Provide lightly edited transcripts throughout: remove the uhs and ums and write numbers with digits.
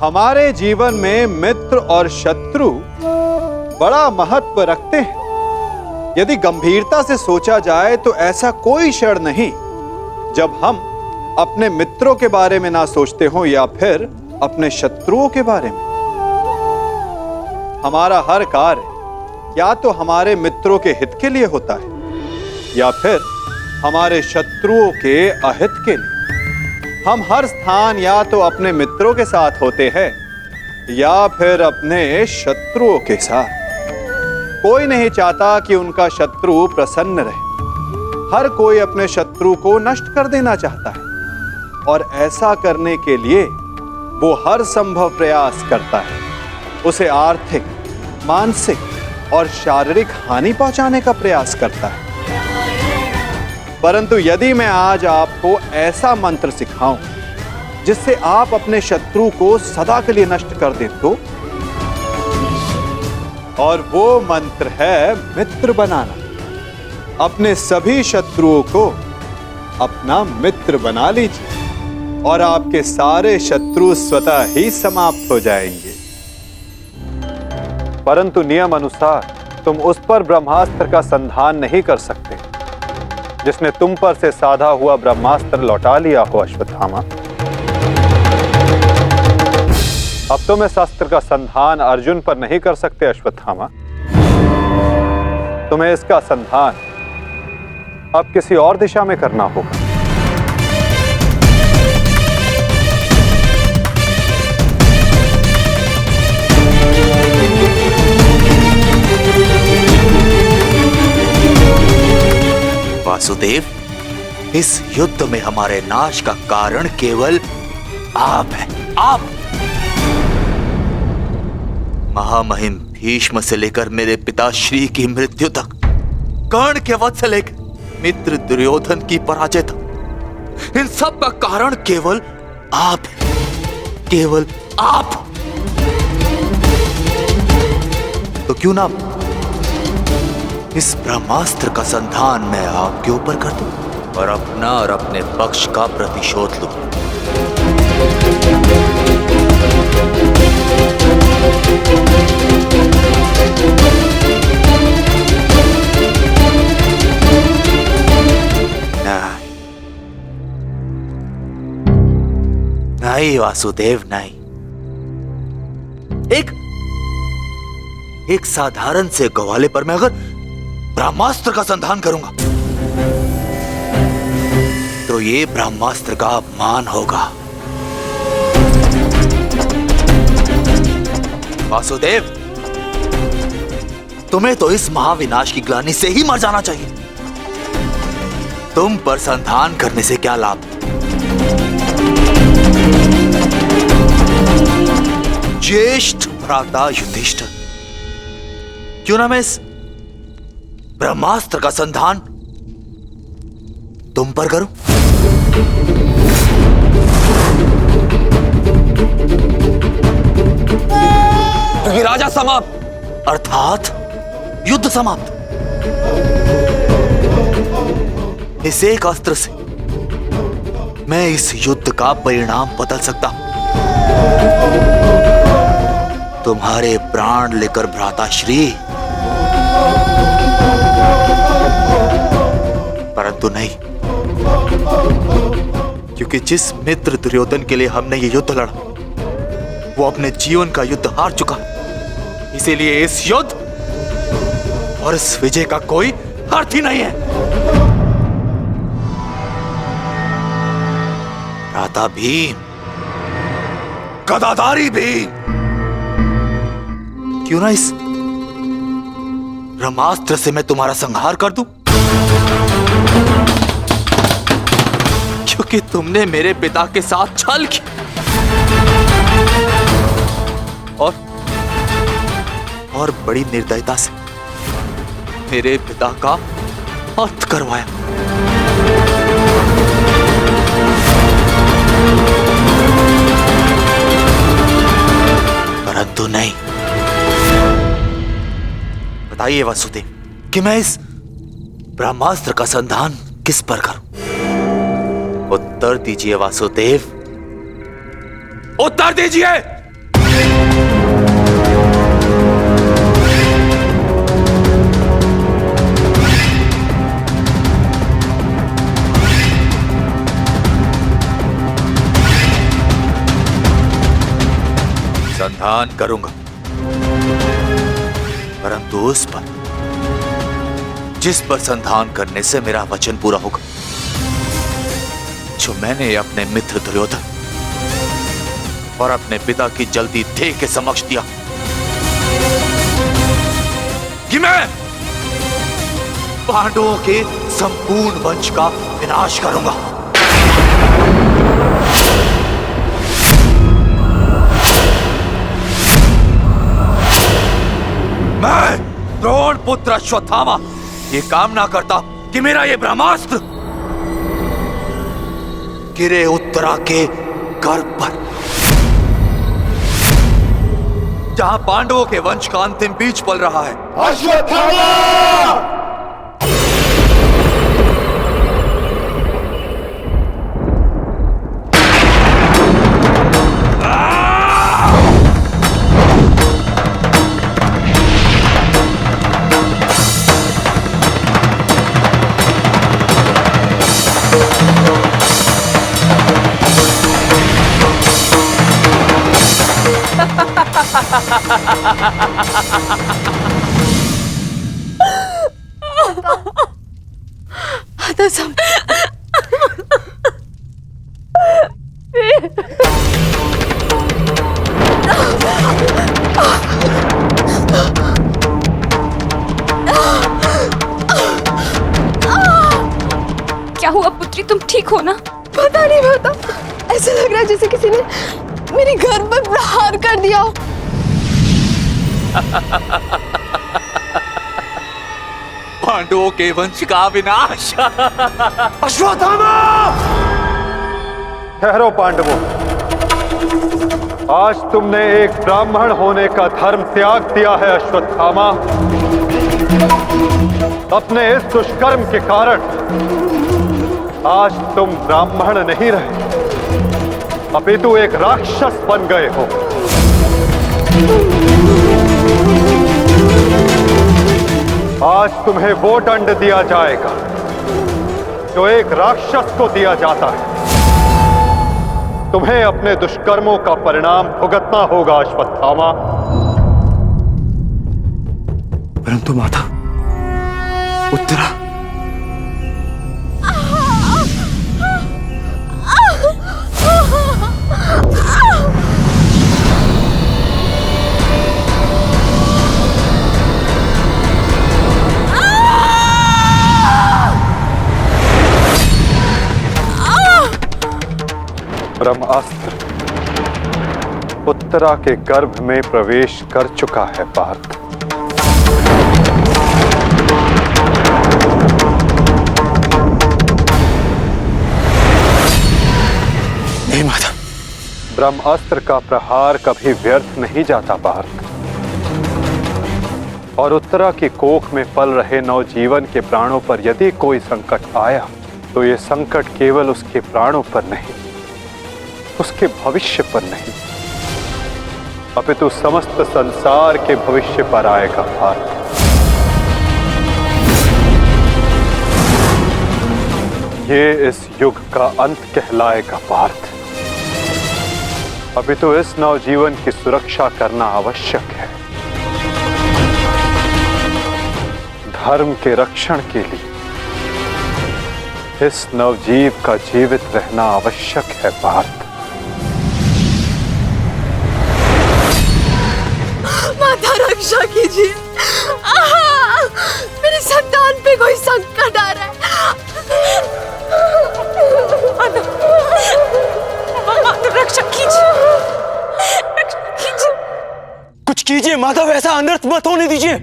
हमारे जीवन में मित्र और शत्रु बड़ा महत्व रखते हैं। यदि गंभीरता से सोचा जाए तो ऐसा कोई क्षण नहीं जब हम अपने मित्रों के बारे में ना सोचते हो या फिर अपने शत्रुओं के बारे में। हमारा हर कार्य या तो हमारे मित्रों के हित के लिए होता है या फिर हमारे शत्रुओं के अहित के लिए। हम हर स्थान या तो अपने मित्रों के साथ होते हैं या फिर अपने शत्रुओं के साथ। कोई नहीं चाहता कि उनका शत्रु प्रसन्न रहे। हर कोई अपने शत्रु को नष्ट कर देना चाहता है और ऐसा करने के लिए वो हर संभव प्रयास करता है। उसे आर्थिक, मानसिक और शारीरिक हानि पहुंचाने का प्रयास करता है। परंतु यदि मैं आज आपको ऐसा मंत्र सिखाऊं जिससे आप अपने शत्रु को सदा के लिए नष्ट कर दें तो, और वो मंत्र है मित्र बनाना। अपने सभी शत्रुओं को अपना मित्र बना लीजिए और आपके सारे शत्रु स्वतः ही समाप्त हो जाएंगे। परंतु नियम अनुसार तुम उस पर ब्रह्मास्त्र का संधान नहीं कर सकते जिसने तुम पर से साधा हुआ ब्रह्मास्त्र लौटा लिया हो अश्वत्थामा। अब तुम इस अस्त्र का संधान अर्जुन पर नहीं कर सकते अश्वत्थामा। तुम्हें इसका संधान अब किसी और दिशा में करना होगा। वासुदेव, इस युद्ध में हमारे नाश का कारण केवल आप हैं। आप महामहिम भीष्म से लेकर मेरे पिताश्री की मृत्यु तक, कर्ण के वध से लेकर मित्र दुर्योधन की पराजय तक, इन सब का कारण केवल आप हैं। केवल आप। तो क्यों ना इस ब्रह्मास्त्र का संधान मैं आपके ऊपर कर दूं और अपना और अपने पक्ष का प्रतिशोध लूं। नहीं वासुदेव, नहीं। एक साधारण से ग्वाले पर मैं अगर ब्रह्मास्त्र का संधान करूंगा तो ये ब्रह्मास्त्र का अपमान होगा। वासुदेव, तुम्हें तो इस महाविनाश की ग्लानि से ही मर जाना चाहिए। तुम पर संधान करने से क्या लाभ? ज्येष्ठ भ्राता युधिष्ठिर, क्यों ना मैं इस ब्रह्मास्त्र का संधान तुम पर करूं? विराजा समाप्त, अर्थात युद्ध समाप्त। इस एक अस्त्र से मैं इस युद्ध का परिणाम बदल सकता हूं। तुम्हारे प्राण लेकर भ्राताश्री, परंतु नहीं, क्योंकि जिस मित्र दुर्योधन के लिए हमने ये युद्ध लड़ा वो अपने जीवन का युद्ध हार चुका। इसीलिए इस युद्ध और इस विजय का कोई अर्थ ही नहीं है। भ्राता भीम, गदाधारी भीम, क्यों ना इस ब्रह्मास्त्र से मैं तुम्हारा संहार कर दूं? क्योंकि तुमने मेरे पिता के साथ छल किया और बड़ी निर्दयता से मेरे पिता का अंत करवाया। परंतु नहीं। बताइए वासुदेव कि मैं इस ब्रह्मास्त्र का संधान किस पर करूं? उत्तर दीजिए वासुदेव, उत्तर दीजिए। संधान करूंगा, परंतु उस पर जिस पर संधान करने से मेरा वचन पूरा होगा, जो मैंने अपने मित्र दुर्योधन और अपने पिता की जल्दी देह के समक्ष दिया कि मैं पांडवों के संपूर्ण वंश का विनाश करूंगा। मैं द्रोण पुत्र अश्वत्थामा ये कामना करता कि मेरा ये ब्रह्मास्त्र गिरे उत्तरा के गर्भ पर, जहां पांडवों के वंश का अंतिम बीज पल रहा है। अश्वत्थामा! क्या हुआ पुत्री, तुम ठीक हो ना? पता नहीं माता, ऐसा लग रहा है जैसे किसी ने मेरे घर पर प्रहार कर दिया हो। पांडवों के वंश का विनाश। अश्वत्थामा! ठहरो पांडवों, आज तुमने एक ब्राह्मण होने का धर्म त्याग दिया है। अश्वत्थामा, अपने इस दुष्कर्म के कारण आज तुम ब्राह्मण नहीं रहे, अपितु एक राक्षस बन गए हो। आज तुम्हें वो दंड दिया जाएगा जो एक राक्षस को दिया जाता है। तुम्हें अपने दुष्कर्मों का परिणाम भुगतना होगा अश्वत्थामा। परंतु माता, उत्तरा ब्रह्मास्त्र उत्तरा के गर्भ में प्रवेश कर चुका है पार्थ। नहीं माता, ब्रह्मास्त्र का प्रहार कभी व्यर्थ नहीं जाता पार्थ, और उत्तरा की कोख में पल रहे नवजीवन के प्राणों पर यदि कोई संकट आया तो ये संकट केवल उसके प्राणों पर नहीं, उसके भविष्य पर नहीं, अपितु समस्त संसार के भविष्य पर आएगा पार्थ। ये इस युग का अंत कहलाएगा पार्थ, अपितु इस नवजीवन की सुरक्षा करना आवश्यक है। धर्म के रक्षण के लिए इस नवजीव का जीवित रहना आवश्यक है पार्थ। माता रक्षा कीजिए, मेरी संतान पे कोई संकट आ रहा है। माता रक्षा कीजिए, रक्षा कीजिए। कुछ कीजिए माता, वैसा अनर्थ मत होने दीजिए।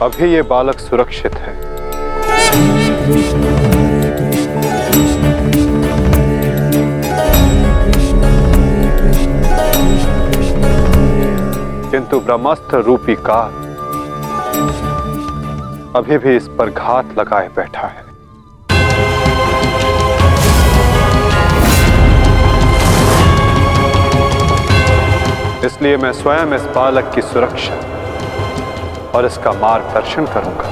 अभी ये बालक सुरक्षित है। किंतु ब्रह्मास्त्र रूपी काल अभी भी इस पर घात लगाए बैठा है। इसलिए मैं स्वयं इस बालक की सुरक्षा और इसका मार्गदर्शन करूंगा।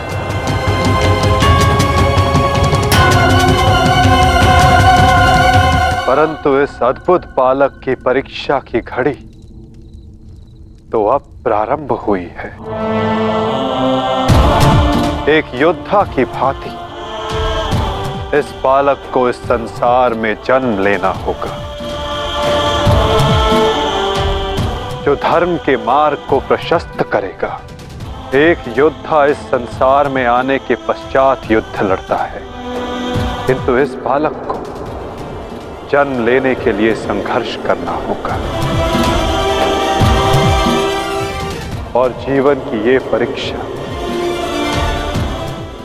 परंतु इस अद्भुत बालक की परीक्षा की घड़ी तो अब प्रारंभ हुई है। एक योद्धा की भांति इस बालक को इस संसार में जन्म लेना होगा, जो धर्म के मार्ग को प्रशस्त करेगा। एक योद्धा इस संसार में आने के पश्चात युद्ध लड़ता है, किंतु इस बालक को जन्म लेने के लिए संघर्ष करना होगा और जीवन की ये परीक्षा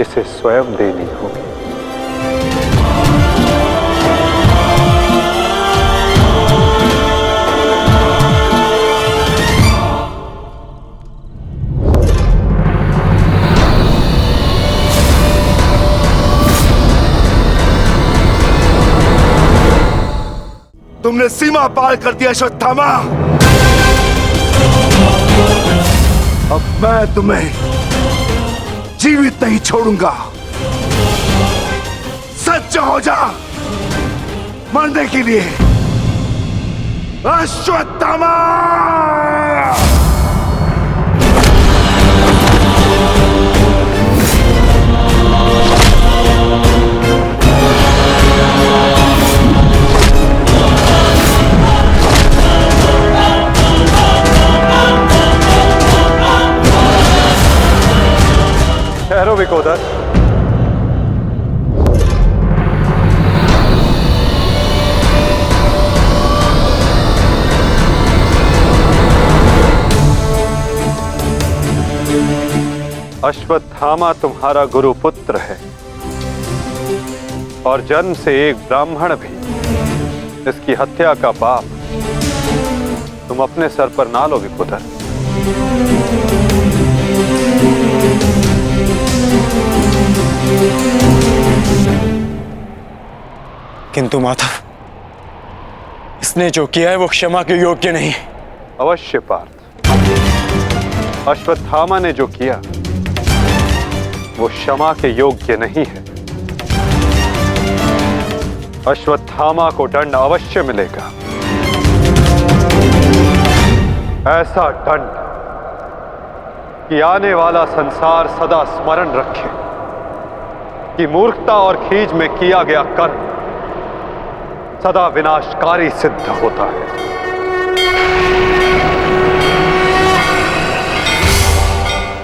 इसे स्वयं देनी होगी। तुमने सीमा पार कर दिया अश्वत्थामा। अब मैं तुम्हें जीवित नहीं छोड़ूंगा। सच्च हो जा मरने के लिए अश्वत्थामा। ठहरो विकोदर। अश्वत्थामा तुम्हारा गुरु पुत्र है और जन्म से एक ब्राह्मण भी। इसकी हत्या का पाप तुम अपने सर पर ना लो विकोदर। किंतु माधव, इसने जो किया है वो क्षमा के योग्य नहीं। अवश्य पार्थ, अश्वत्थामा ने जो किया वो क्षमा के योग्य नहीं है। अश्वत्थामा को दंड अवश्य मिलेगा, ऐसा दंड कि आने वाला संसार सदा स्मरण रखे कि मूर्खता और खीज में किया गया कर्म सदा विनाशकारी सिद्ध होता है।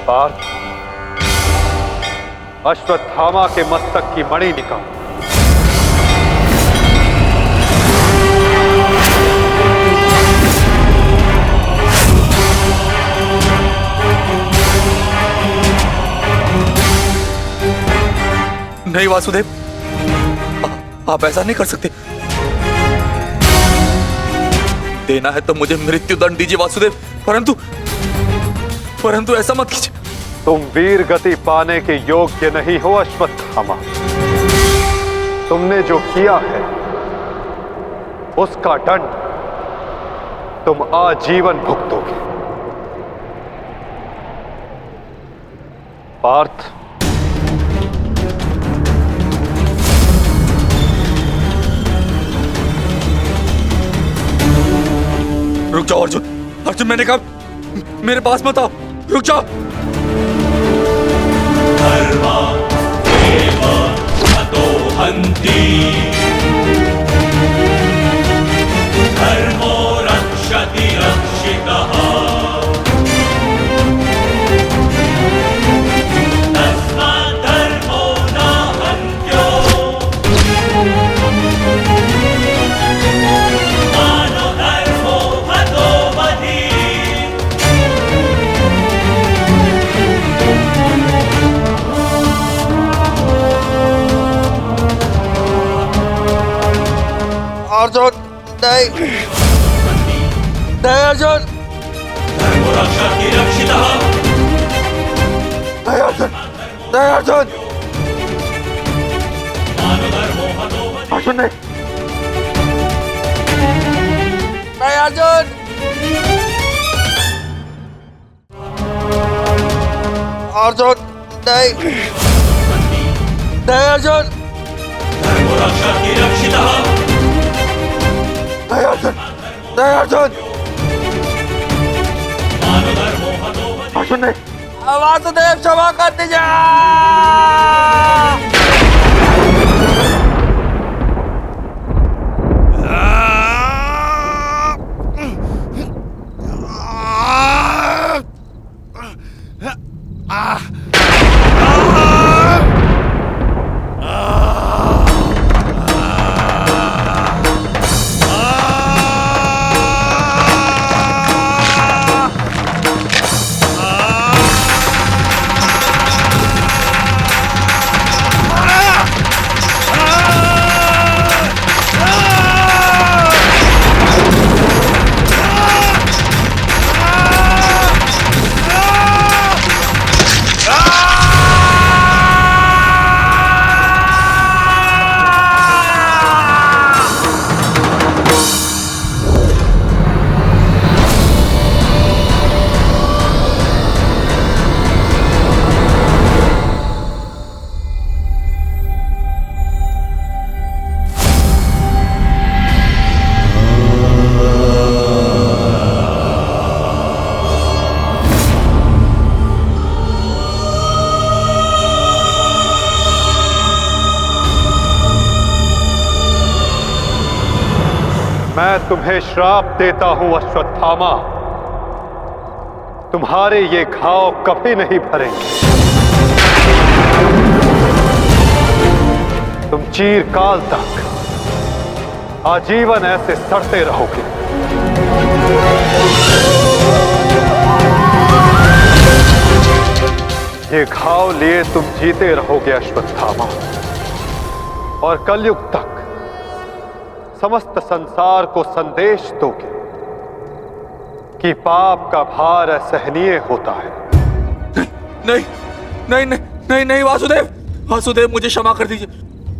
पार्थ, अश्वत्थामा के मस्तक की मणि निकाल। नहीं वासुदेव, आप ऐसा नहीं कर सकते। देना है तो मुझे मृत्यु दंड दीजिए वासुदेव, परंतु ऐसा मत कीजिए। तुम वीर गति पाने के योग्य नहीं हो अश्वत्थामा। तुमने जो किया है उसका दंड तुम आजीवन भुगतोगे। पार्थ, रुक जाओ अर्जुन, मैंने कहा मेरे पास मत आओ, रुक जाओ। धर्मो रक्षति रक्षितः तस्मात् धर्मो न हन्त्यो मानो धर्मो हतो बधिः। अर्जुन नहीं नहीं अर्जुन धर्मो रक्षति रक्षितः नहीं अर्जुन नहीं अर्जुन मानधर्मो हतो अर्जुन नहीं नहीं अर्जुन अर्जुन नहीं नहीं अर्जुन धर्मो रक्षति रक्षितः नहीं अर्जुन नहीं अर्जुन मानधर्मो हतो अर्जुन नहीं वासुदेव क्षमा कर दीजिए मैं तुम्हें श्राप देता हूं अश्वत्थामा, तुम्हारे ये घाव कभी नहीं भरेंगे। तुम चीरकाल तक आजीवन ऐसे सड़ते रहोगे। ये घाव लिए तुम जीते रहोगे अश्वत्थामा, और कलयुग तक समस्त संसार को संदेश दोगे कि पाप का भार असहनीय होता है। नहीं नहीं नहीं नहीं नहीं वासुदेव वासुदेव मुझे क्षमा कर दीजिए,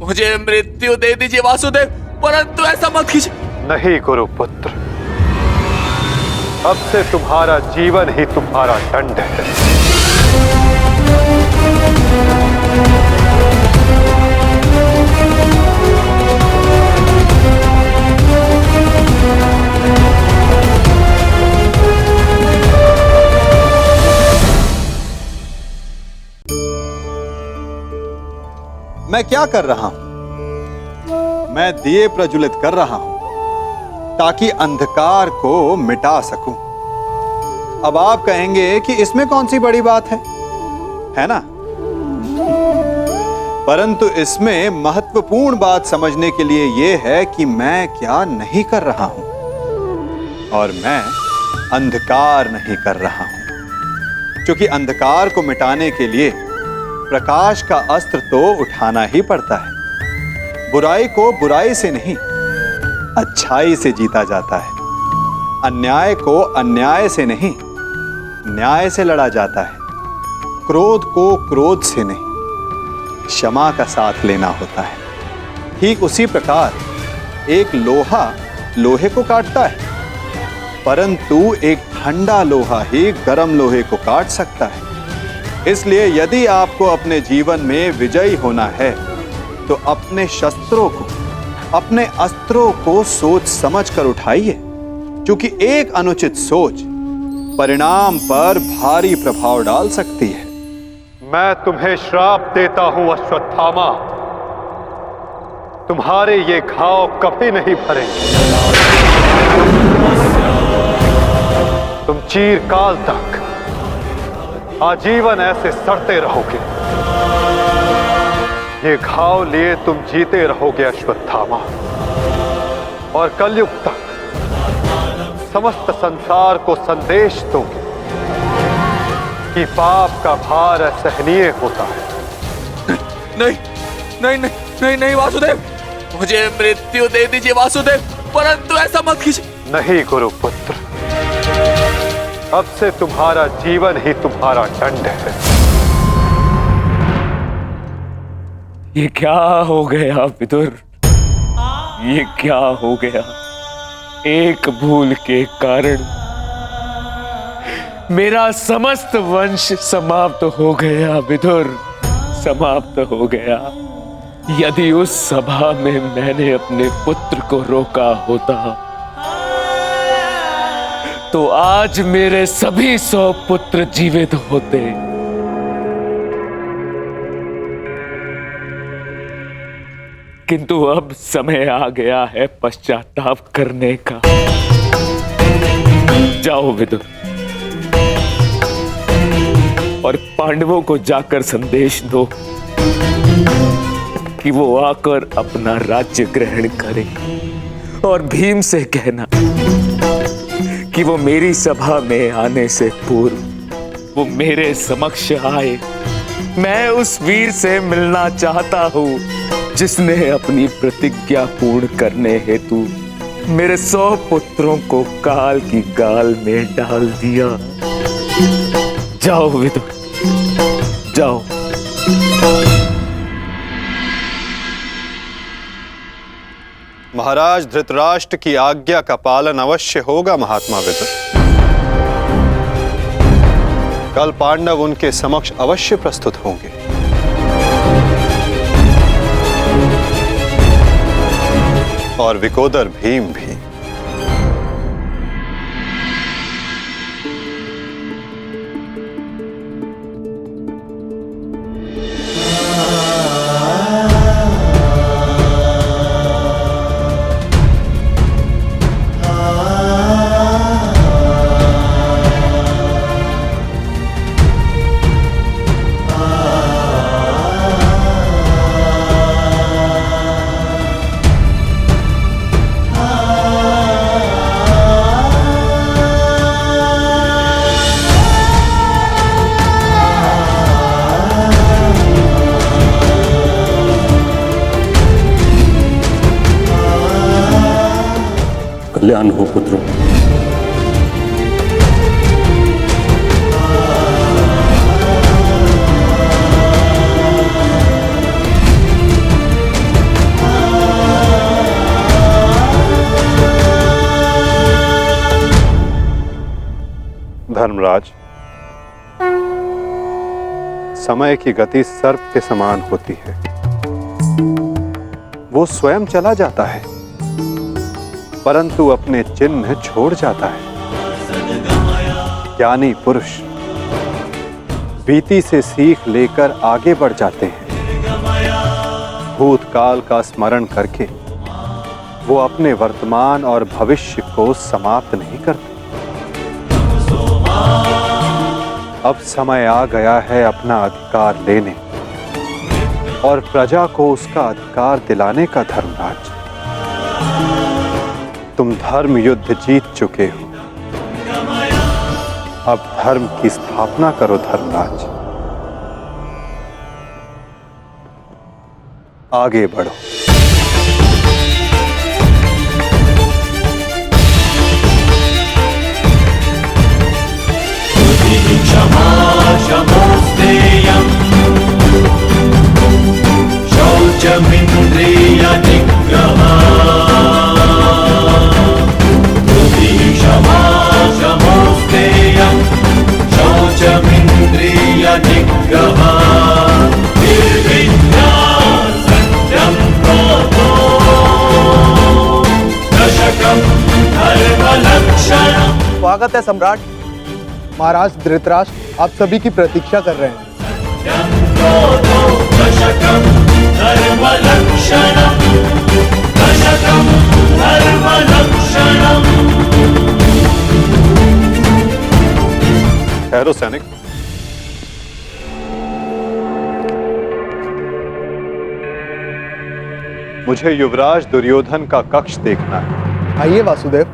मुझे मृत्यु दे दीजिए वासुदेव, परंतु ऐसा मत कीजिए। नहीं गुरुपुत्र, अब से तुम्हारा जीवन ही तुम्हारा दंड है। मैं क्या कर रहा हूं? मैं दिए प्रज्वलित कर रहा हूं ताकि अंधकार को मिटा सकूं। अब आप कहेंगे कि इसमें कौन सी बड़ी बात है ना? परंतु इसमें महत्वपूर्ण बात समझने के लिए यह है कि मैं क्या नहीं कर रहा हूं, और मैं अंधकार नहीं कर रहा हूं, क्योंकि अंधकार को मिटाने के लिए प्रकाश का अस्त्र तो उठाना ही पड़ता है। बुराई को बुराई से नहीं, अच्छाई से जीता जाता है। अन्याय को अन्याय से नहीं, न्याय से लड़ा जाता है। क्रोध को क्रोध से नहीं, क्षमा का साथ लेना होता है। ठीक उसी प्रकार एक लोहा लोहे को काटता है, परंतु एक ठंडा लोहा ही गर्म लोहे को काट सकता है। इसलिए यदि आपको अपने जीवन में विजयी होना है तो अपने शस्त्रों को, अपने अस्त्रों को सोच समझ कर उठाइए, क्योंकि एक अनुचित सोच परिणाम पर भारी प्रभाव डाल सकती है। मैं तुम्हें श्राप देता हूं अश्वत्थामा, तुम्हारे ये घाव कभी नहीं भरेंगे। तुम चीरकाल तक आजीवन ऐसे सड़ते रहोगे। ये घाव लिए तुम जीते रहोगे अश्वत्थामा, और कलयुग तक समस्त संसार को संदेश दोगे कि पाप का भार असहनीय होता है। नहीं नहीं नहीं नहीं नहीं वासुदेव, मुझे मृत्यु दे दीजिए वासुदेव, परंतु ऐसा मत कीजिए। नहीं गुरुपुत्र, अब से तुम्हारा जीवन ही तुम्हारा दंड है। ये क्या हो गया विदुर? ये क्या हो गया? एक भूल के कारण मेरा समस्त वंश समाप्त हो गया विदुर, समाप्त हो गया। यदि उस सभा में मैंने अपने पुत्र को रोका होता तो आज मेरे सभी 100 पुत्र जीवित होते। किंतु अब समय आ गया है पश्चाताप करने का। जाओ विदुर और पांडवों को जाकर संदेश दो कि वो आकर अपना राज्य ग्रहण करें, और भीम से कहना कि वो मेरी सभा में आने से पूर्व वो मेरे समक्ष आए। मैं उस वीर से मिलना चाहता हूं जिसने अपनी प्रतिज्ञा पूर्ण करने हेतु मेरे 100 पुत्रों को काल की गाल में डाल दिया। जाओ विदुर, जाओ। महाराज धृतराष्ट्र की आज्ञा का पालन अवश्य होगा महात्मा विदुर। कल पांडव उनके समक्ष अवश्य प्रस्तुत होंगे। और विकोदर भीम भी। कल्याण हो पुत्रों। धर्मराज, समय की गति सर्प के समान होती है। वो स्वयं चला जाता है परंतु अपने चिन्ह छोड़ जाता है। ज्ञानी पुरुष बीती से सीख लेकर आगे बढ़ जाते हैं। भूतकाल का स्मरण करके वो अपने वर्तमान और भविष्य को समाप्त नहीं करते। अब समय आ गया है अपना अधिकार लेने और प्रजा को उसका अधिकार दिलाने का। धर्मराज, तुम धर्म युद्ध जीत चुके हो, अब धर्म की स्थापना करो। धर्मराज, आगे बढ़ो। क्षमा क्षमोस्तेयम् शौचमिन्द्रिय निग्रहः। क्षमा क्षमोस्तेयम् शौचमिन्द्रिय निग्रहः। निर्विद्या सत्यं क्रोधो दशकं धर्मलक्षणम्। स्वागत है सम्राट। महाराज धृतराष्ट्र आप सभी की प्रतीक्षा कर रहे हैं। ठहरो सैनिक। मुझे युवराज दुर्योधन का कक्ष देखना है। आइए वासुदेव।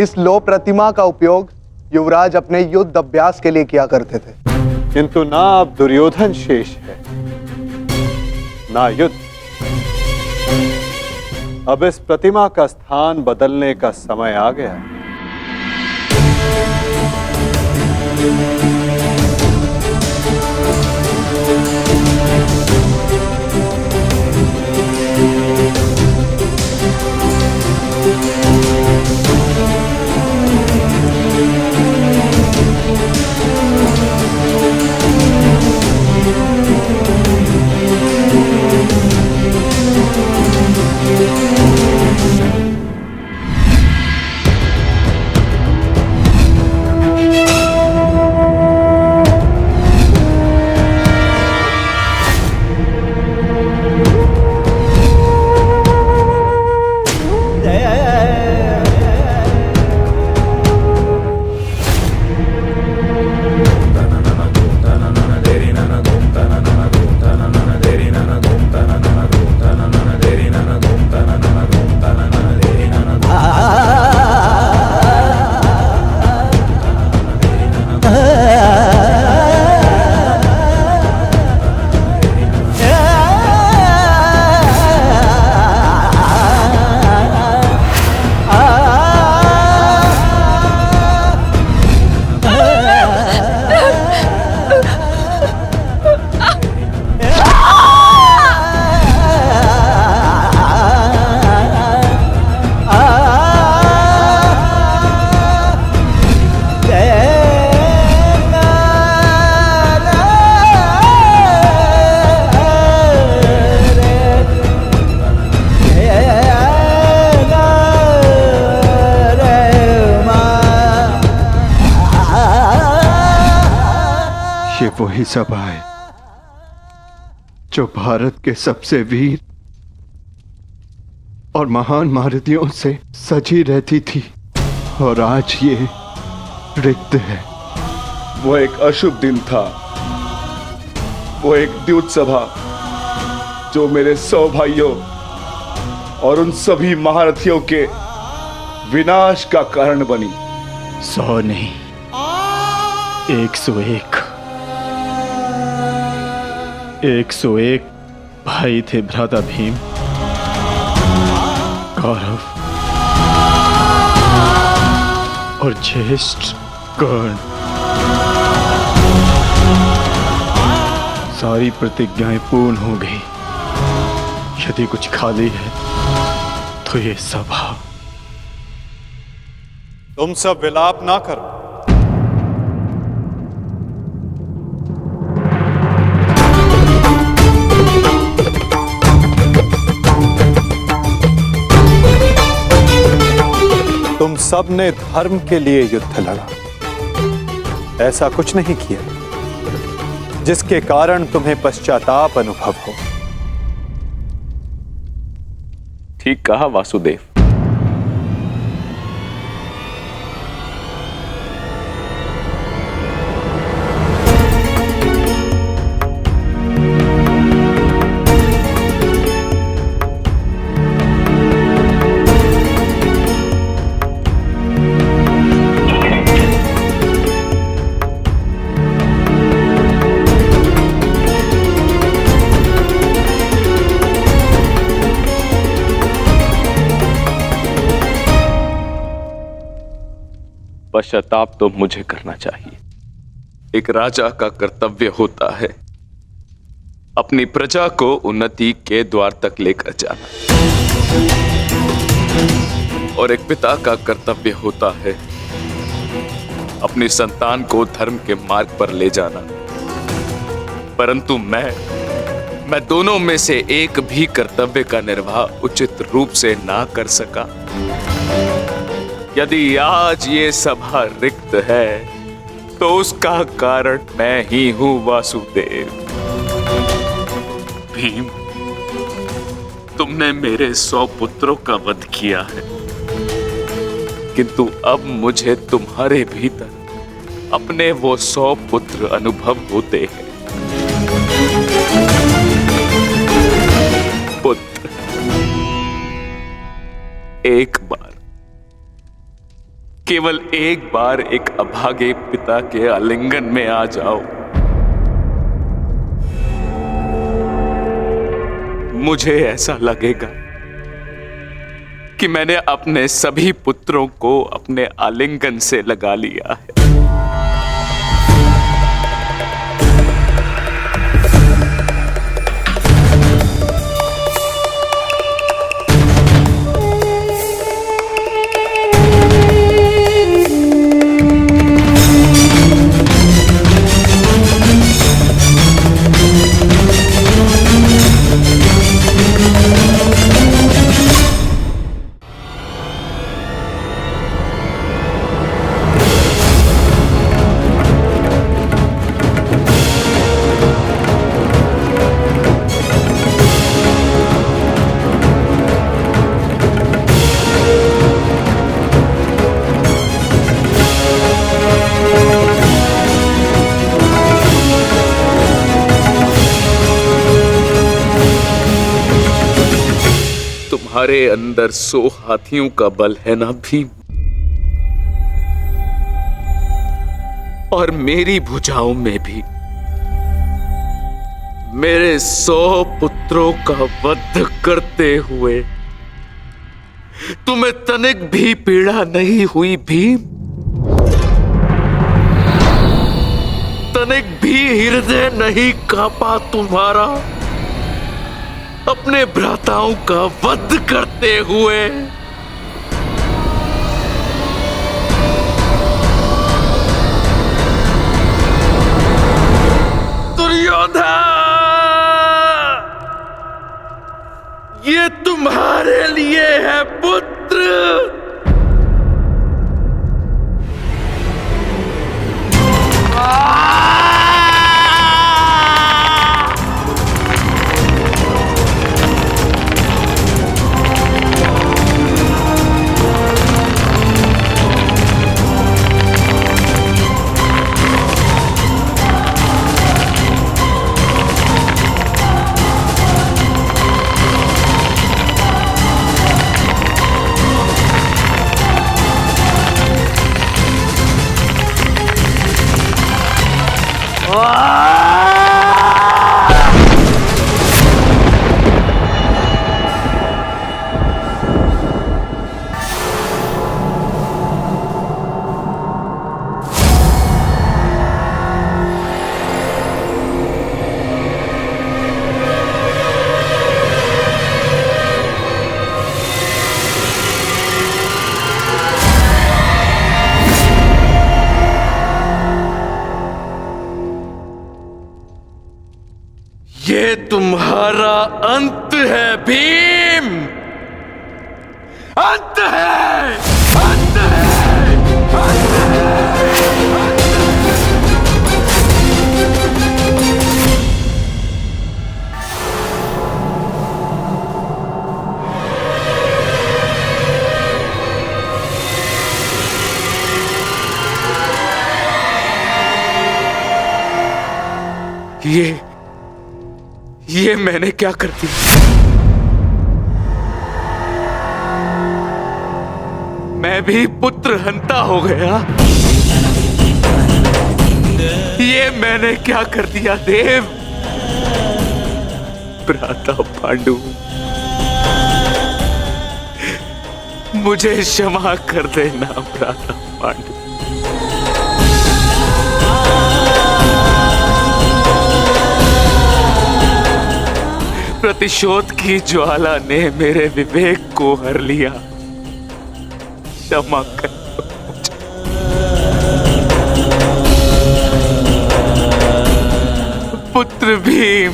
इस लो प्रतिमा का उपयोग युवराज अपने युद्ध अभ्यास के लिए किया करते थे। किंतु ना अब दुर्योधन शेष है, ना युद्ध। अब इस प्रतिमा का स्थान बदलने का समय आ गया है। ये वही सभा है जो भारत के सबसे वीर और महान महारथियों से सजी रहती थी, और आज ये रिक्त है। वो एक अशुभ दिन था, वो एक द्यूत सभा जो मेरे 100 भाइयों और उन सभी महारथियों के विनाश का कारण बनी। 100 नहीं, 101 101 भाई थे भ्राता भीम, कौरव और ज्येष्ठ कर्ण। सारी प्रतिज्ञाएं पूर्ण हो गई। यदि कुछ खाली है तो ये सभा। तुम सब विलाप ना करो। तुम सब ने धर्म के लिए युद्ध लड़ा, ऐसा कुछ नहीं किया जिसके कारण तुम्हें पश्चाताप अनुभव हो। ठीक कहा वासुदेव। पश्चाताप तो मुझे करना चाहिए। एक राजा का कर्तव्य होता है अपनी प्रजा को उन्नति के द्वार तक लेकर जाना, और एक पिता का कर्तव्य होता है अपनी संतान को धर्म के मार्ग पर ले जाना। परंतु मैं दोनों में से एक भी कर्तव्य का निर्वाह उचित रूप से ना कर सका। यदि आज ये सभा रिक्त है तो उसका कारण मैं ही हूं वासुदेव। भीम, तुमने मेरे 100 पुत्रों का वध किया है, किंतु अब मुझे तुम्हारे भीतर अपने वो 100 पुत्र अनुभव होते हैं। पुत्र, एक बार केवल एक बार एक अभागे पिता के आलिंगन में आ जाओ। मुझे ऐसा लगेगा कि मैंने अपने सभी पुत्रों को अपने आलिंगन से लगा लिया है। तुम्हारे अंदर 100 हाथियों का बल है ना भीम, और मेरी भुजाओं में भी मेरे 100 पुत्रों का वध करते हुए तुम्हें तनिक भी पीड़ा नहीं हुई भीम? तनिक भी हृदय नहीं कांपा तुम्हारा अपने भ्राताओं का वध करते हुए? दुर्योधन, ये तुम्हारे लिए है पुत्र। ये तुम्हारा अंत है भीम, अंत है, अंत है, अंत है। ये मैंने क्या कर दिया? मैं भी पुत्र हंता हो गया। ये मैंने क्या कर दिया देव? भ्राता पांडु, मुझे क्षमा कर देना भ्राता पांडु। प्रतिशोध की ज्वाला ने मेरे विवेक को हर लिया। क्षमा कर मुझे। पुत्र भीम,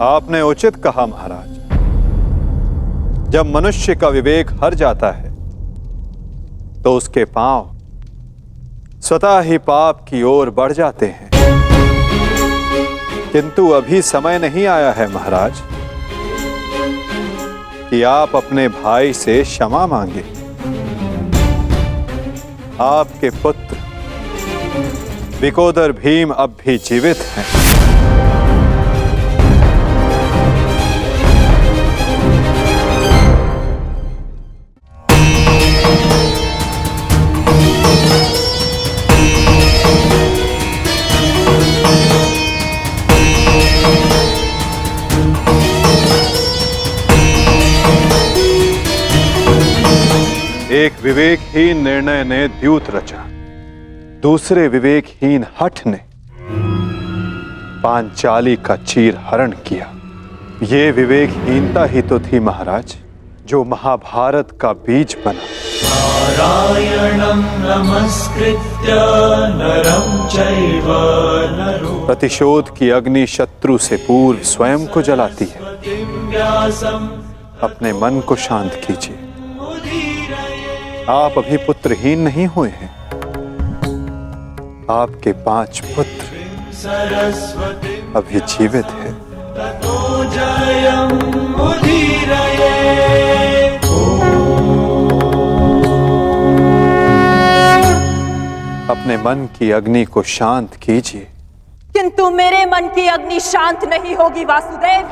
आपने उचित कहा महाराज। जब मनुष्य का विवेक हर जाता है तो उसके पांव स्वतः ही पाप की ओर बढ़ जाते हैं। किंतु अभी समय नहीं आया है महाराज कि आप अपने भाई से क्षमा मांगे। आपके पुत्र विकोदर भीम अब भी जीवित हैं। एक विवेकहीन निर्णय ने द्यूत रचा, दूसरे विवेकहीन हठ ने पांचाली का चीर हरण किया। ये विवेकहीनता ही तो थी महाराज जो महाभारत का बीज बना। नारायणं नमस्कृत्य नरं चैव नरोत्तमं प्रतिशोध की अग्नि शत्रु से पूर्व स्वयं को जलाती है। व्यासं अपने मन को शांत कीजिए। आप अभी पुत्रहीन नहीं हुए हैं। आपके 5 पुत्र सरस्वती अभी जीवित हैं। ततो जयमुदीरये। अपने मन की अग्नि को शांत कीजिए। किंतु मेरे मन की अग्नि शांत नहीं होगी वासुदेव।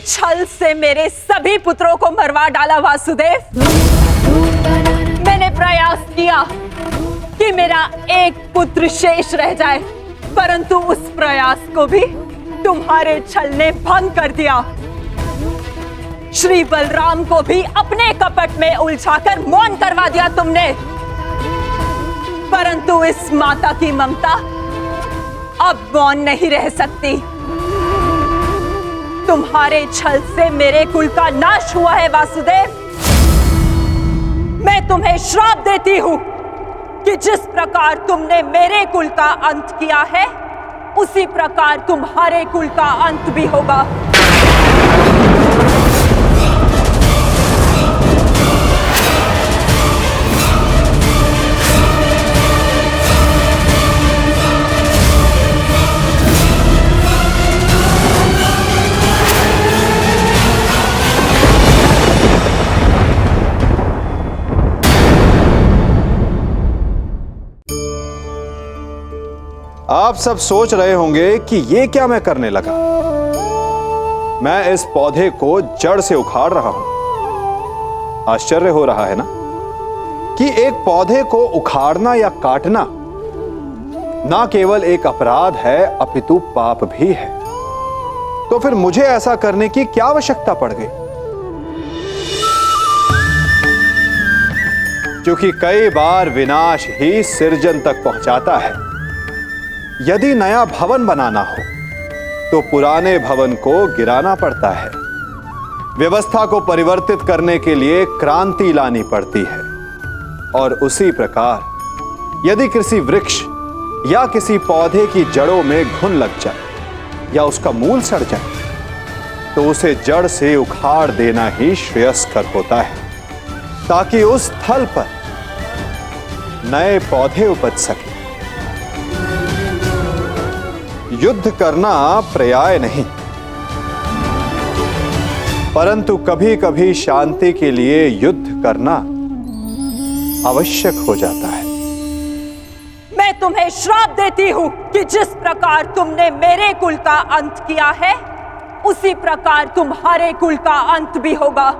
छल से मेरे सभी पुत्रों को मरवा डाला वासुदेव। मैंने प्रयास किया कि मेरा एक पुत्र शेष रह जाए, परंतु उस प्रयास को भी तुम्हारे छल ने भंग कर दिया। श्री बलराम को भी अपने कपट में उलझाकर मौन करवा दिया तुमने, परंतु इस माता की ममता अब मौन नहीं रह सकती। तुम्हारे छल से मेरे कुल का नाश हुआ है वासुदेव। मैं तुम्हें श्राप देती हूं कि जिस प्रकार तुमने मेरे कुल का अंत किया है, उसी प्रकार तुम्हारे कुल का अंत भी होगा। आप सब सोच रहे होंगे कि ये क्या मैं करने लगा। मैं इस पौधे को जड़ से उखाड़ रहा हूं। आश्चर्य हो रहा है ना कि एक पौधे को उखाड़ना या काटना ना केवल एक अपराध है अपितु पाप भी है। तो फिर मुझे ऐसा करने की क्या आवश्यकता पड़ गई? क्योंकि कई बार विनाश ही सृजन तक पहुंचाता है। यदि नया भवन बनाना हो तो पुराने भवन को गिराना पड़ता है। व्यवस्था को परिवर्तित करने के लिए क्रांति लानी पड़ती है। और उसी प्रकार यदि किसी वृक्ष या किसी पौधे की जड़ों में घुन लग जाए या उसका मूल सड़ जाए तो उसे जड़ से उखाड़ देना ही श्रेयस्कर होता है, ताकि उस स्थल पर नए पौधे उपज सके। युद्ध करना पर्याय नहीं, परंतु कभी कभी शांति के लिए युद्ध करना आवश्यक हो जाता है। मैं तुम्हें श्राप देती हूं कि जिस प्रकार तुमने मेरे कुल का अंत किया है, उसी प्रकार तुम्हारे कुल का अंत भी होगा।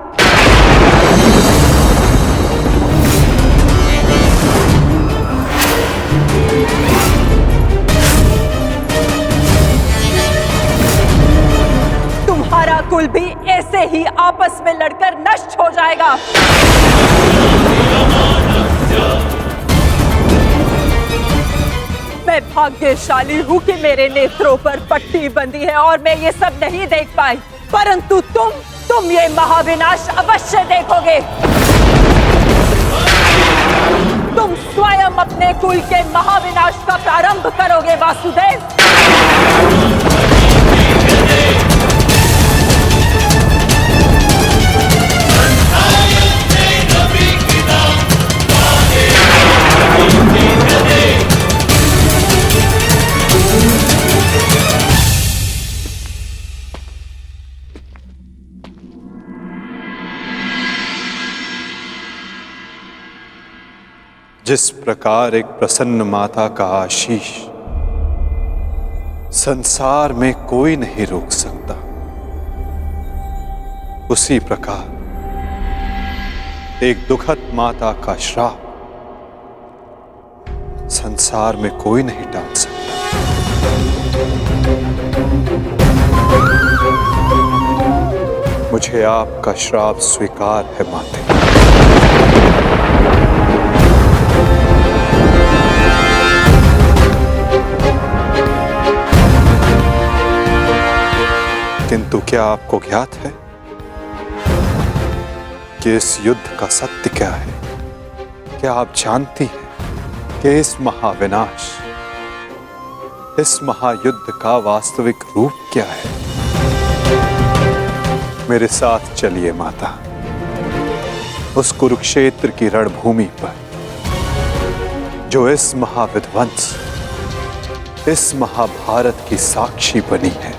तुम्हारा कुल भी ऐसे ही आपस में लड़कर नष्ट हो जाएगा। मैं भाग्यशाली हूँ कि मेरे नेत्रों पर पट्टी बंधी है और मैं ये सब नहीं देख पाई, परंतु तुम ये महाविनाश अवश्य देखोगे। तुम स्वयं अपने कुल के महाविनाश का प्रारंभ करोगे वासुदेव। जिस प्रकार एक प्रसन्न माता का आशीष संसार में कोई नहीं रोक सकता, उसी प्रकार एक दुखद माता का श्राप संसार में कोई नहीं टाल सकता। मुझे आपका श्राप स्वीकार है माते। किंतु क्या आपको ज्ञात है कि इस युद्ध का सत्य क्या है? क्या आप जानती हैं कि इस महाविनाश, इस महायुद्ध का वास्तविक रूप क्या है? मेरे साथ चलिए माता, उस कुरुक्षेत्र की रणभूमि पर जो इस महाविध्वंस, इस महाभारत की साक्षी बनी है।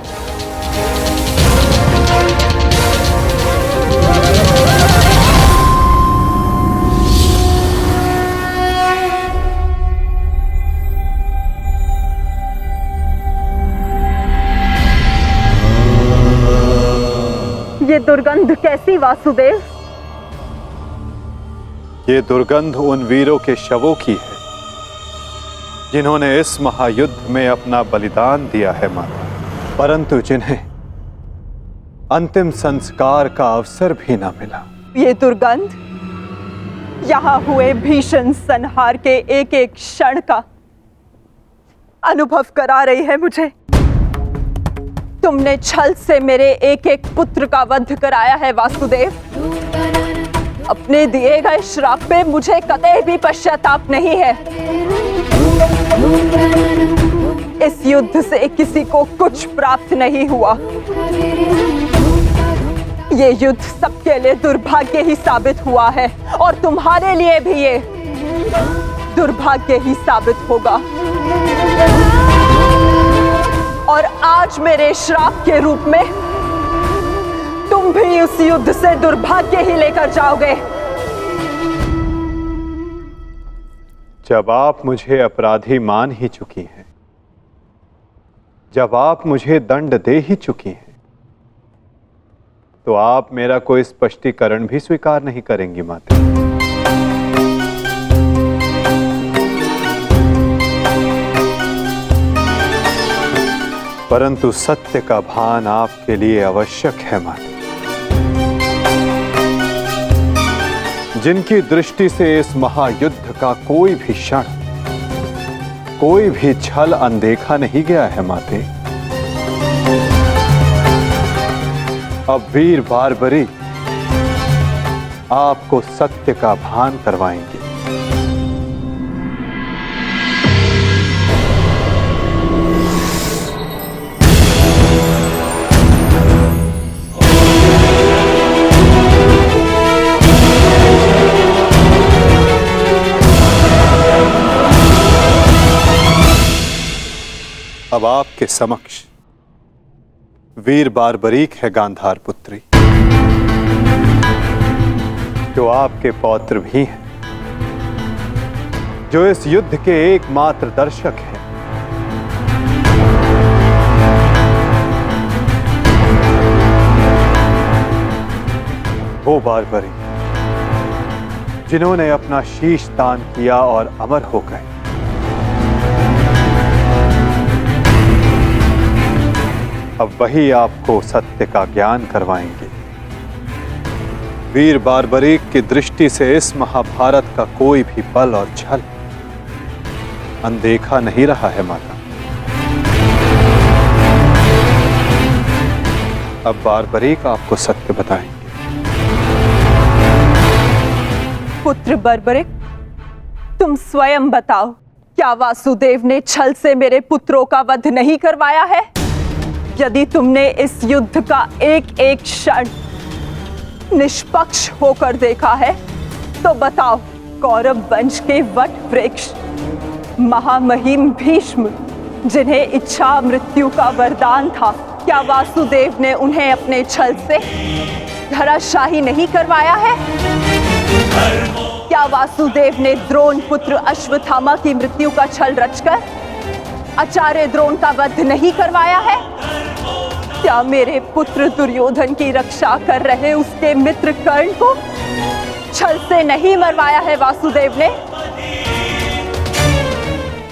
ये दुर्गंध कैसी वासुदेव? ये दुर्गंध उन वीरों के शवों की है जिन्होंने इस महायुद्ध में अपना बलिदान दिया है माता, परंतु जिन्हें अंतिम संस्कार का अवसर भी न मिला। ये दुर्गंध यहाँ हुए भीषण संहार के एक एक क्षण का अनुभव करा रही है मुझे। तुमने छल से मेरे एक एक पुत्र का वध कराया है वासुदेव। अपने दिए गए श्राप पे मुझे कतई भी पश्चाताप नहीं है। इस युद्ध से किसी को कुछ प्राप्त नहीं हुआ। ये युद्ध सबके लिए दुर्भाग्य ही साबित हुआ है और तुम्हारे लिए भी ये दुर्भाग्य ही साबित होगा। और आज मेरे श्राप के रूप में तुम भी उस युद्ध से दुर्भाग्य ही लेकर जाओगे। जब आप मुझे अपराधी मान ही चुकी हैं, जब आप मुझे दंड दे ही चुकी हैं, तो आप मेरा कोई स्पष्टीकरण भी स्वीकार नहीं करेंगी माता। परंतु सत्य का भान आपके लिए आवश्यक है माता। जिनकी दृष्टि से इस महायुद्ध का कोई भी क्षण, कोई भी छल अनदेखा नहीं गया है माते। अब वीर बारबरी आपको सत्य का भान करवाएंगे। अब आपके समक्ष वीर बारबरीक है गांधार पुत्री, जो आपके पौत्र भी हैं, जो इस युद्ध के एकमात्र दर्शक हैं। वो बारबरी जिन्होंने अपना शीश दान किया और अमर हो गए। अब वही आपको सत्य का ज्ञान करवाएंगे। वीर बारबरीक की दृष्टि से इस महाभारत का कोई भी बल और छल अनदेखा नहीं रहा है माता। अब बारबरीक आपको सत्य बताएंगे। पुत्र बारबरीक, तुम स्वयं बताओ, क्या वासुदेव ने छल से मेरे पुत्रों का वध नहीं करवाया है? यदि तुमने इस युद्ध का एक एक क्षण निष्पक्ष होकर देखा है, तो बताओ, कौरव वंश के वट वृक्ष महामहिम भीष्म, जिन्हें इच्छा मृत्यु का वरदान था, क्या वासुदेव ने उन्हें अपने छल से धराशाही नहीं करवाया है? क्या वासुदेव ने द्रोण पुत्र अश्वत्थामा की मृत्यु का छल रचकर आचार्य द्रोण का वध नहीं करवाया है? क्या मेरे पुत्र दुर्योधन की रक्षा कर रहे उसके मित्र कर्ण को छल से नहीं मरवाया है वासुदेव ने?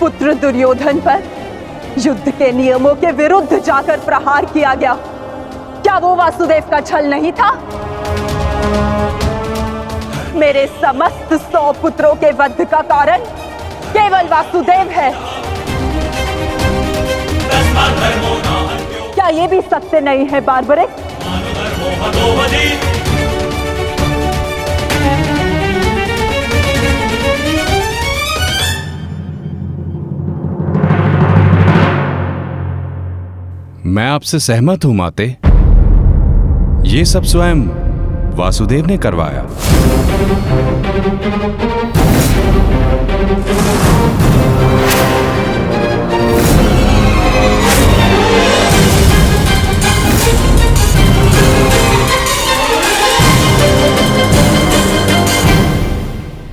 पुत्र दुर्योधन पर युद्ध के नियमों के विरुद्ध जाकर प्रहार किया गया, क्या वो वासुदेव का छल नहीं था? मेरे समस्त 100 पुत्रों के वध का कारण केवल वासुदेव है। क्या ये भी सत्य नहीं है बार्बरिक? मैं आपसे सहमत हूं माते। ये सब स्वयं वासुदेव ने करवाया।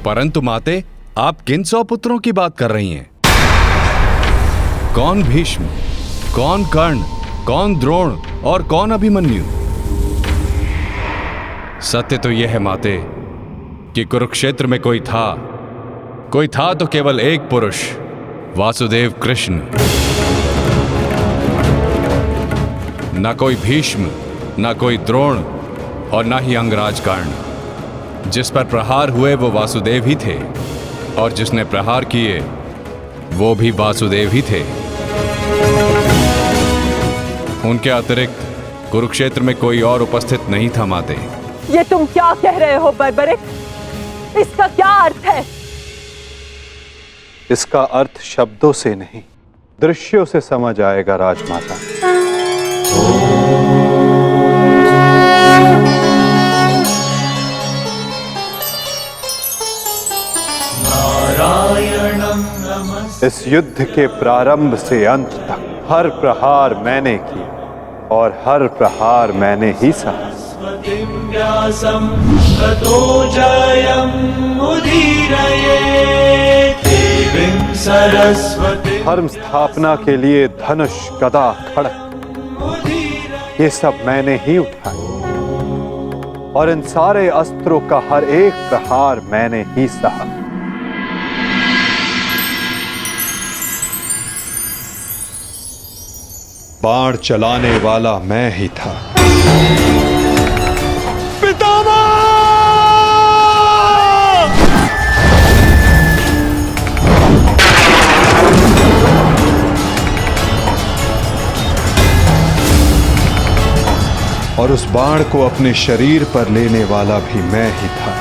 परंतु माते, आप किन 100 पुत्रों की बात कर रही हैं? कौन भीष्म, कौन कर्ण, कौन द्रोण और कौन अभिमन्यु? सत्य तो यह है माते कि कुरुक्षेत्र में कोई था तो केवल एक पुरुष, वासुदेव कृष्ण। ना कोई भीष्म, ना कोई द्रोण और ना ही अंगराज कर्ण। जिस पर प्रहार हुए वो वासुदेव ही थे, और जिसने प्रहार किए वो भी वासुदेव ही थे। उनके अतिरिक्त कुरुक्षेत्र में कोई और उपस्थित नहीं था माते। ये तुम क्या कह रहे हो बर्बरिक? इसका क्या अर्थ है? इसका अर्थ शब्दों से नहीं, दृश्यों से समझ आएगा राजमाता। इस युद्ध के प्रारंभ से अंत तक हर प्रहार मैंने किया और हर प्रहार मैंने ही सहा। धर्म स्थापना के लिए धनुष, गदा, खड्ग, ये सब मैंने ही उठाए और इन सारे अस्त्रों का हर एक प्रहार मैंने ही सहा। बाण चलाने वाला मैं ही था। पितामह! और उस बाण को अपने शरीर पर लेने वाला भी मैं ही था।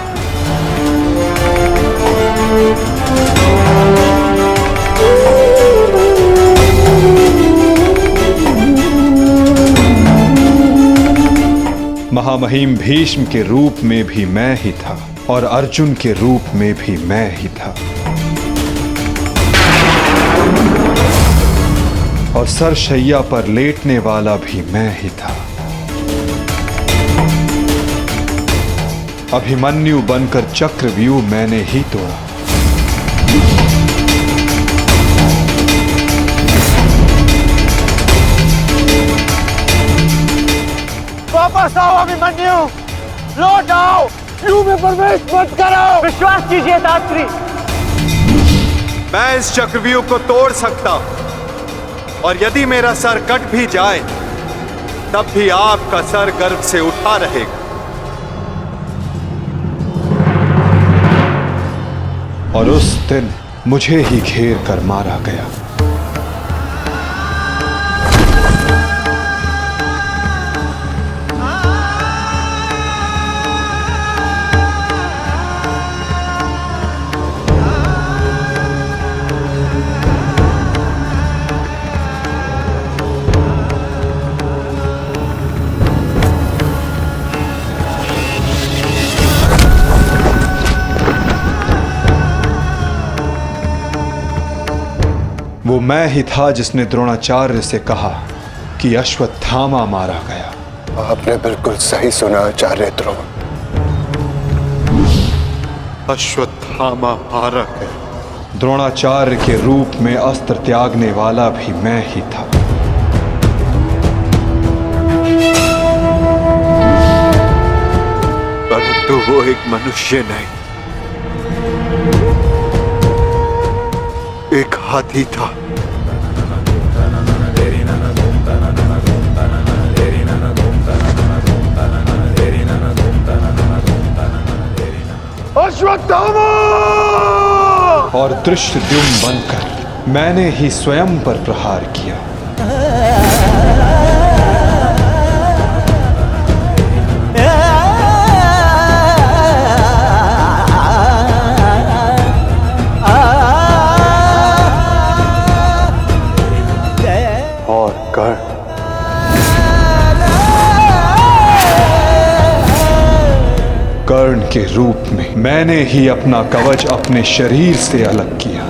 महामहिम भीष्म के रूप में भी मैं ही था और अर्जुन के रूप में भी मैं ही था। और सरशैया पर लेटने वाला भी मैं ही था। अभिमन्यु बनकर चक्रव्यूह मैंने ही तोड़ा। वापस आओ अभिमन्यु, लौट आओ, व्यूह में प्रवेश मत करो। विश्वास कीजिए दात्री, मैं इस चक्रव्यूह को तोड़ सकता हूं और यदि मेरा सर कट भी जाए तब भी आपका सर गर्व से उठा रहेगा। और उस दिन मुझे ही घेर कर मारा गया। वो मैं ही था जिसने द्रोणाचार्य से कहा कि अश्वत्थामा मारा गया। आपने बिल्कुल सही सुना आचार्य द्रोण। अश्वत्थामा मारा गया। द्रोणाचार्य के रूप में अस्त्र त्यागने वाला भी मैं ही था। परंतु वो एक मनुष्य नहीं, एक हाथी था। अश्वत्थामा! और दृष्टद्युम्न बनकर मैंने ही स्वयं पर प्रहार किया। और कर्ण कर्ण के रूप में मैंने ही अपना कवच अपने शरीर से अलग किया।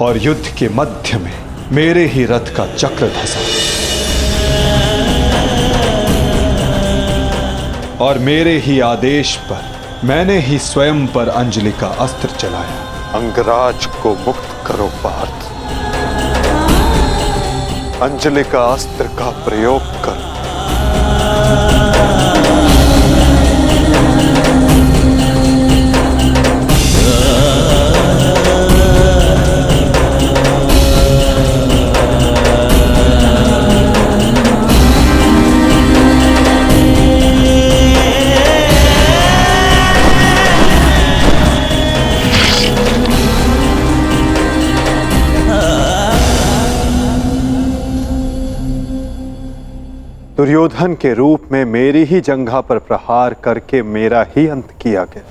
और युद्ध के मध्य में मेरे ही रथ का चक्र धंसा और मेरे ही आदेश पर मैंने ही स्वयं पर अंजलि का अस्त्र चलाया। अंगराज को मुक्त करो पार्थ। अंजलि का अस्त्र का प्रयोग करो। दुर्योधन के रूप में मेरी ही जंघा पर प्रहार करके मेरा ही अंत किया गया।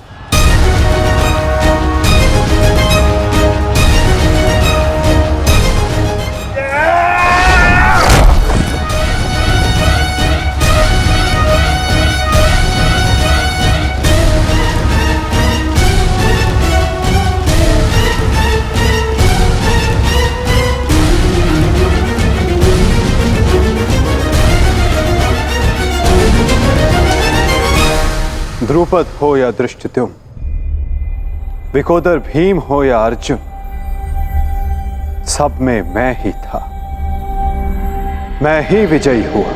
द्रुपद हो या धृष्टद्युम्न, विकोदर भीम हो या अर्जुन, सब में मैं ही था। मैं ही विजयी हुआ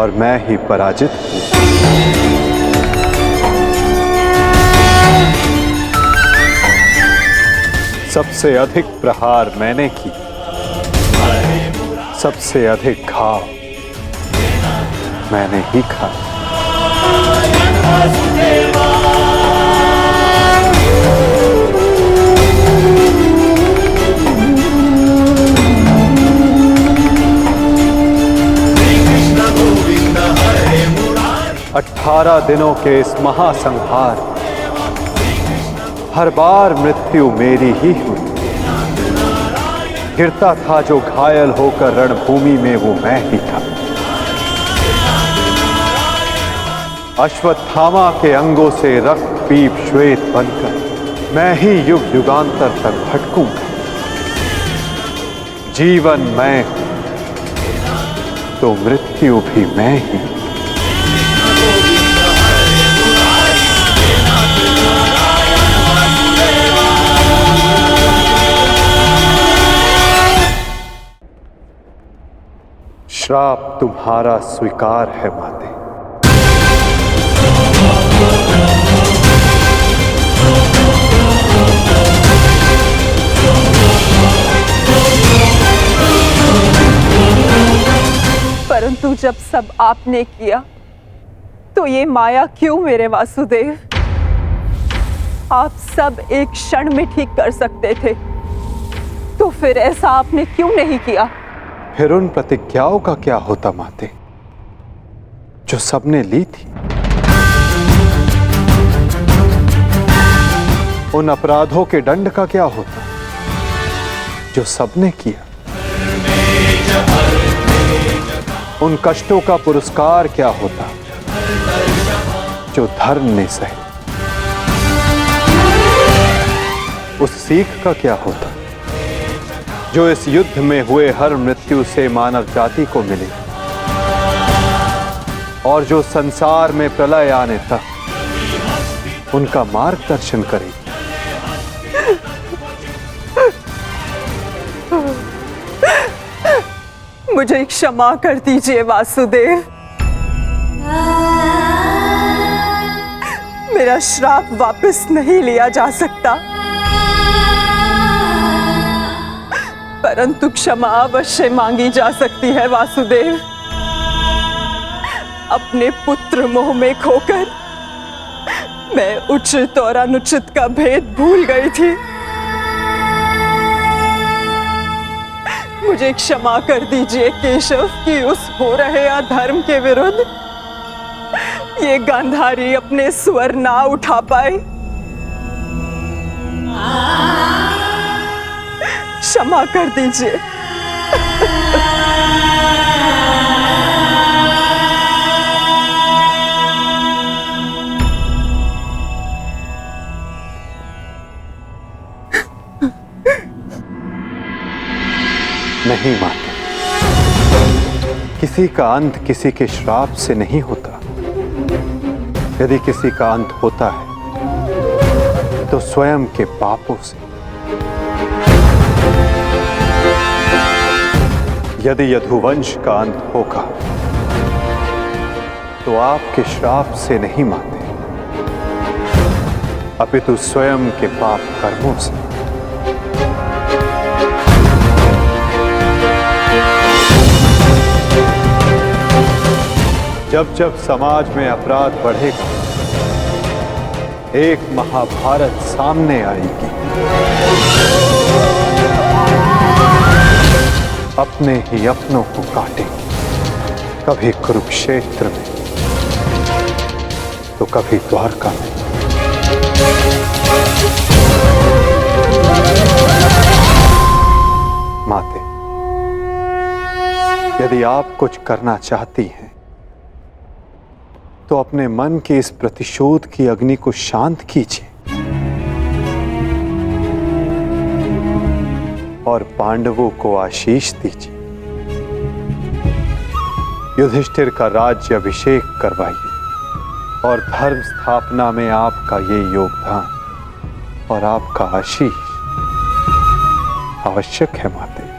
और मैं ही पराजित हुआ। सबसे अधिक प्रहार मैंने की, सबसे अधिक घाव मैंने ही खाया। 18 दिनों के इस महासंहार हर बार मृत्यु मेरी ही हुई। गिरता था जो घायल होकर रणभूमि में वो मैं ही था। अश्वत्थामा के अंगों से रक्त पीप श्वेत बनकर मैं ही युग युगांतर तक भटकूंगा। जीवन मैं तो मृत्यु भी मैं ही। श्राप तुम्हारा स्वीकार है माते। परंतु जब सब आपने किया तो ये माया क्यों मेरे वासुदेव? आप सब एक क्षण में ठीक कर सकते थे, तो फिर ऐसा आपने क्यों नहीं किया? फिर उन प्रतिज्ञाओं का क्या होता माते? जो सबने ली थी, उन अपराधों के दंड का क्या होता जो सबने किया? उन कष्टों का पुरस्कार क्या होता जो धर्म ने सहे? उस सीख का क्या होता जो इस युद्ध में हुए हर मृत्यु से मानव जाति को मिले और जो संसार में प्रलय आने तक उनका मार्गदर्शन करेगी? मुझे क्षमा कर दीजिए वासुदेव। मेरा श्राप वापस नहीं लिया जा सकता, परंतु क्षमा अवश्य मांगी जा सकती है वासुदेव। अपने पुत्र मोह में खोकर मैं उचित और अनुचित का भेद भूल गई थी। मुझे क्षमा कर दीजिए केशव कि उस हो रहे अधर्म के विरुद्ध ये गांधारी अपने स्वर ना उठा पाए। क्षमा कर दीजिए। नहीं माते, किसी का अंत किसी के श्राप से नहीं होता। यदि किसी का अंत होता है तो स्वयं के पापों से। यदि यदुवंश का अंत होगा तो आपके श्राप से नहीं माते, अपितु स्वयं के पाप कर्मों से। जब जब समाज में अपराध बढ़ेगा, एक महाभारत सामने आएगी। अपने ही अपनों को काटेंगे, कभी कुरुक्षेत्र में तो कभी द्वारका में। माते, यदि आप कुछ करना चाहती हैं तो अपने मन के इस प्रतिशोध की अग्नि को शांत कीजिए और पांडवों को आशीष दीजिए। युधिष्ठिर का राज्य अभिषेक करवाइए और धर्म स्थापना में आपका ये योगदान और आपका आशीष आवश्यक है माते।